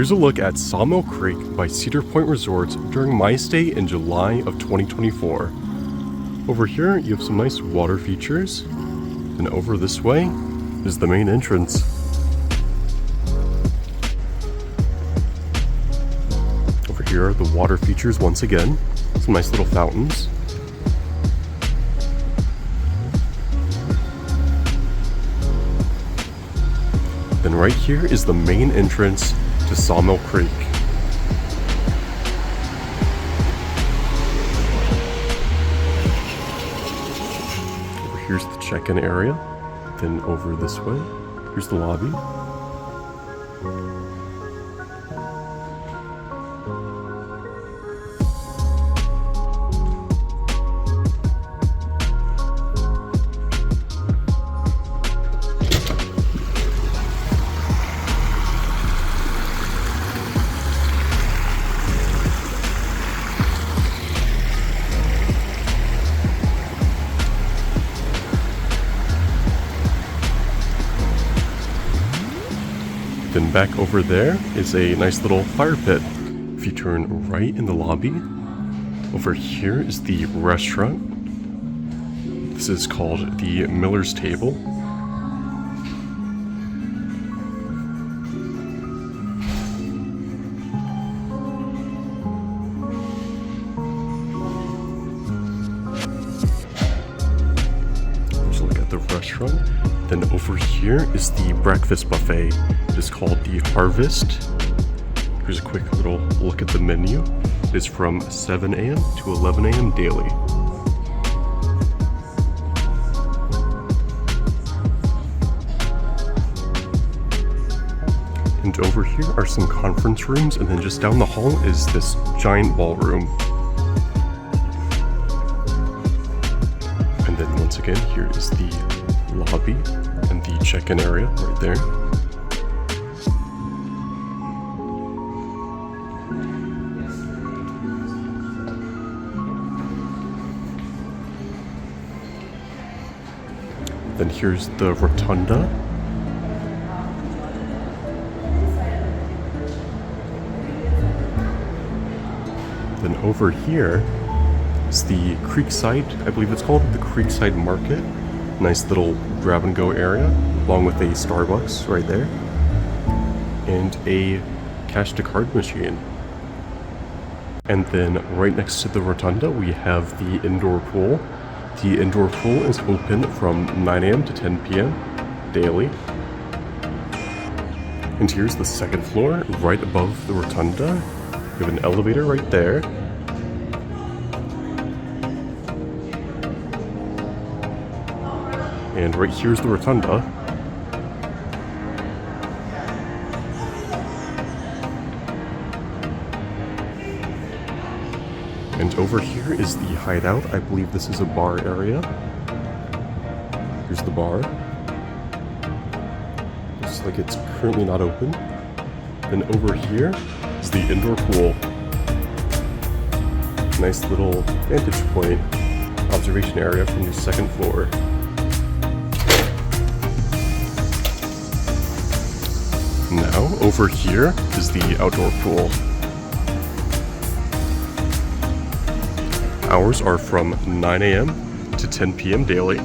Here's a look at Sawmill Creek by Cedar Point Resorts during my stay in July of 2024. Over here you have some nice water features, and over this way is the main entrance. Over here are the water features once again, some nice little fountains. Then right here is the main entrance to Sawmill Creek. Over here's the check-in area. Then over this way, here's the lobby. Then back over there is a nice little fire pit. If you turn right in the lobby, over here is the restaurant. This is called the Miller's Table. Let's look at the restaurant. Then over here is the breakfast buffet. It is called the Harvest. Here's a quick little look at the menu. It is from 7 a.m. to 11 a.m. daily. And over here are some conference rooms, and then just down the hall is this giant ballroom. And then once again, here is the lobby and the check-in area right there. Then here's the Rotunda. Then over here is the Creekside, I believe it's called the Creekside Market. Nice little grab and go area, along with a Starbucks right there, and a cash to card machine. And then right next to the Rotunda, we have the indoor pool. The indoor pool is open from 9 a.m. to 10 p.m. daily. And here's the second floor, right above the Rotunda. You have an elevator right there. And right here's the Rotunda. And over here is the hideout. I believe this is a bar area. Here's the bar. Looks like it's currently not open. Then over here is the indoor pool. Nice little vantage point observation area from the second floor. Now, over here is the outdoor pool. Hours are from 9 a.m. to 10 p.m. daily.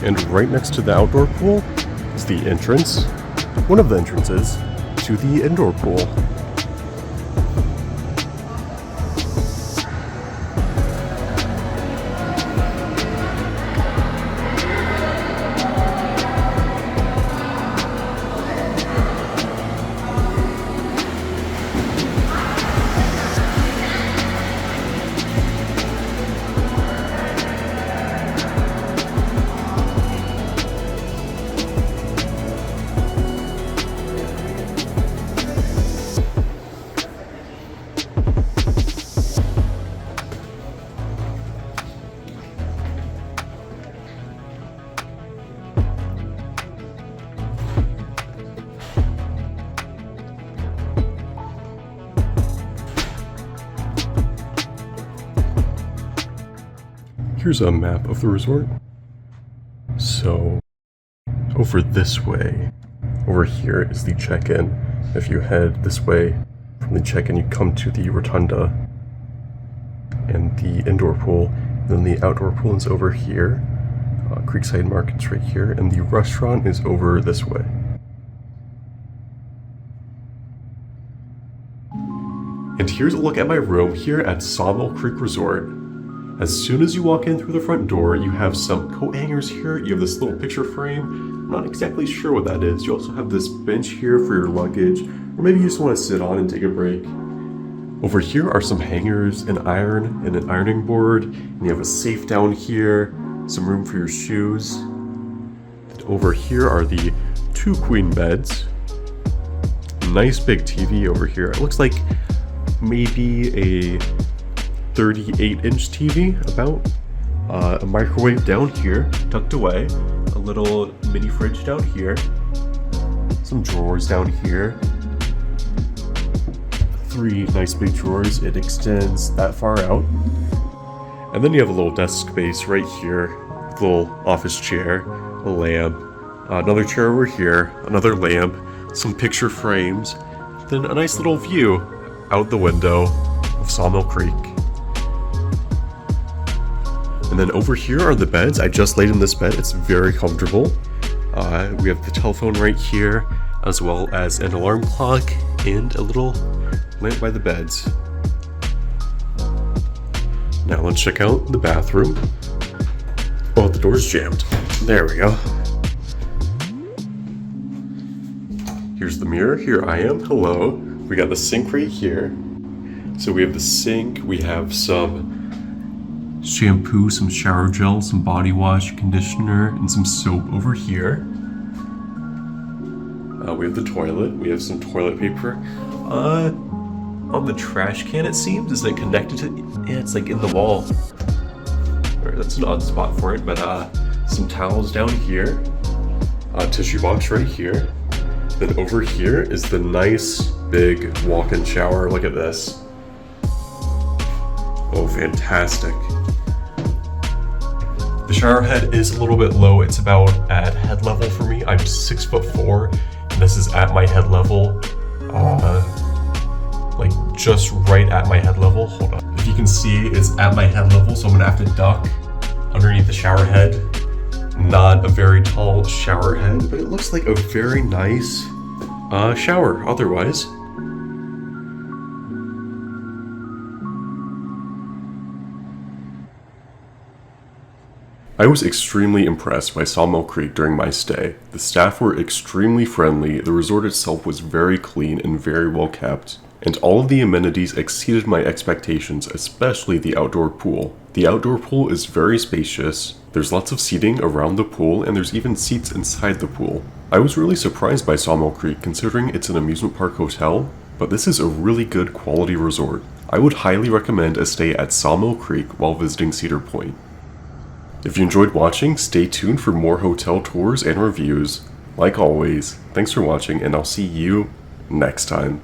And right next to the outdoor pool is the entrance, one of the entrances, to the indoor pool. Here's a map of the resort. So, over this way, over here is the check-in. If you head this way from the check-in, you come to the Rotunda and the indoor pool. Then the outdoor pool is over here. Creekside Market's right here, and the restaurant is over this way. And here's a look at my room here at Sawmill Creek Resort. As soon as you walk in through the front door, you have some coat hangers here. You have this little picture frame. I'm not exactly sure what that is. You also have this bench here for your luggage, or maybe you just want to sit on and take a break. Over here are some hangers, an iron, and an ironing board. And you have a safe down here, some room for your shoes. And over here are the 2 queen beds. Nice big TV over here. It looks like maybe a 38-inch TV, about. A microwave down here, tucked away. A little mini fridge down here. Some drawers down here. 3 nice big drawers. It extends that far out. And then you have a little desk space right here. With a little office chair, a lamp, another chair over here, another lamp, some picture frames, then a nice little view out the window of Sawmill Creek. And then over here are the beds. I just laid in this bed. It's very comfortable. We have the telephone right here, as well as an alarm clock and a little lamp by the beds. Now let's check out the bathroom. Oh, the door's jammed. There we go. Here's the mirror. Here I am. Hello. We got the sink right here. So we have the sink. We have some shampoo, some shower gel, some body wash, conditioner, and some soap over here. We have the toilet. We have some toilet paper. On the trash can, it seems. Is it connected to? Yeah, it's like in the wall. Alright, that's an odd spot for it, but some towels down here. Tissue box right here. Then over here is the nice big walk-in shower. Look at this. Oh, fantastic. The shower head is a little bit low. It's about at head level for me. I'm 6'4", and this is at my head level. Like just right at my head level. Hold on. If you can see, it's at my head level, so I'm gonna have to duck underneath the shower head. Not a very tall shower head, but it looks like a very nice shower otherwise. I was extremely impressed by Sawmill Creek during my stay. The staff were extremely friendly, the resort itself was very clean and very well kept, and all of the amenities exceeded my expectations, especially the outdoor pool. The outdoor pool is very spacious, there's lots of seating around the pool, and there's even seats inside the pool. I was really surprised by Sawmill Creek considering it's an amusement park hotel, but this is a really good quality resort. I would highly recommend a stay at Sawmill Creek while visiting Cedar Point. If you enjoyed watching, stay tuned for more hotel tours and reviews. Like always, thanks for watching, and I'll see you next time.